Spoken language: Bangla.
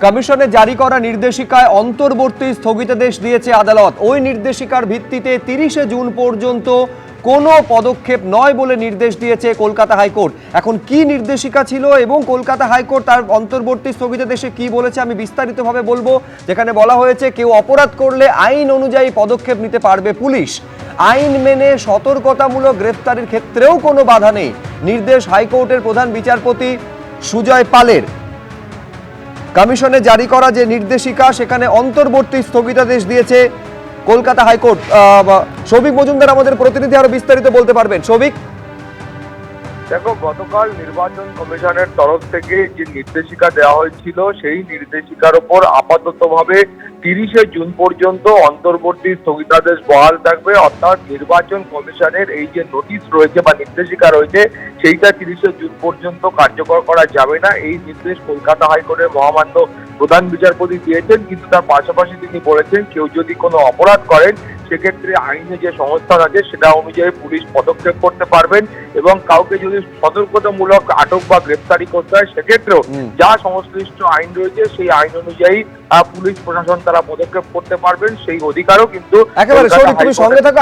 কমিশনে জারি করা নির্দেশিকায় অন্তর্বর্তী স্থগিতাদেশ দিয়েছে আদালত। ওই নির্দেশিকার ভিত্তিতে 30শে জুন পর্যন্ত কোনো পদক্ষেপ নয় বলে নির্দেশ দিয়েছে কলকাতা হাইকোর্ট। এখন কি নির্দেশিকা ছিল এবং কলকাতা হাইকোর্ট তার অন্তর্বর্তী স্থগিতাদেশে কি বলেছে আমি বিস্তারিতভাবে বলবো। যেখানে বলা হয়েছে কেউ অপরাধ করলে আইন অনুযায়ী পদক্ষেপ নিতে পারবে পুলিশ। আইন মেনে সতর্কতামূলক গ্রেফতারের ক্ষেত্রেও কোনো বাধা নেই। নির্দেশ হাইকোর্টের প্রধান বিচারপতি সুজয় পালের। কমিশনে জারি করা যে নির্দেশিকা সেখানে অন্তর্বর্তী স্থগিতাদেশ দিয়েছে কলকাতা হাইকোর্ট। সৌভিক মজুমদার আমাদের প্রতিনিধি আরো বিস্তারিত বলতে পারবেন। সৌভিক, দেখো, গতকাল নির্বাচন কমিশনের তরফ থেকে যে নির্দেশিকা দেওয়া হয়েছিল সেই নির্দেশিকার উপর আপাততভাবে 30শে জুন পর্যন্ত অন্তর্বর্তী স্থগিতাদেশ বহাল থাকবে। অর্থাৎ নির্বাচন কমিশনের এই যে নোটিশ রয়েছে বা নির্দেশিকা রয়েছে সেইটা 30শে জুন পর্যন্ত কার্যকর করা যাবে না। এই নির্দেশ কলকাতা হাইকোর্টের মহামান্য প্রধান বিচারপতি দিয়েছেন। কিন্তু তার পাশাপাশি তিনি বলেছেন কেউ যদি কোনো অপরাধ করেন সেক্ষেত্রে আইনে যে সংস্থান আছে সেটা অনুযায়ী পুলিশ পদক্ষেপ করতে পারবেন এবং কাউকে যদি সতর্কতামূলক আটক বা গ্রেফতারি করতে হয় সেক্ষেত্রেও যা সংশ্লিষ্ট আইন রয়েছে সেই আইন অনুযায়ী পুলিশ প্রশাসন তারা পদক্ষেপ করতে পারবেন। সেই অধিকারও কিন্তু একেবারে সৌভিক, তুমি সঙ্গে থাকো।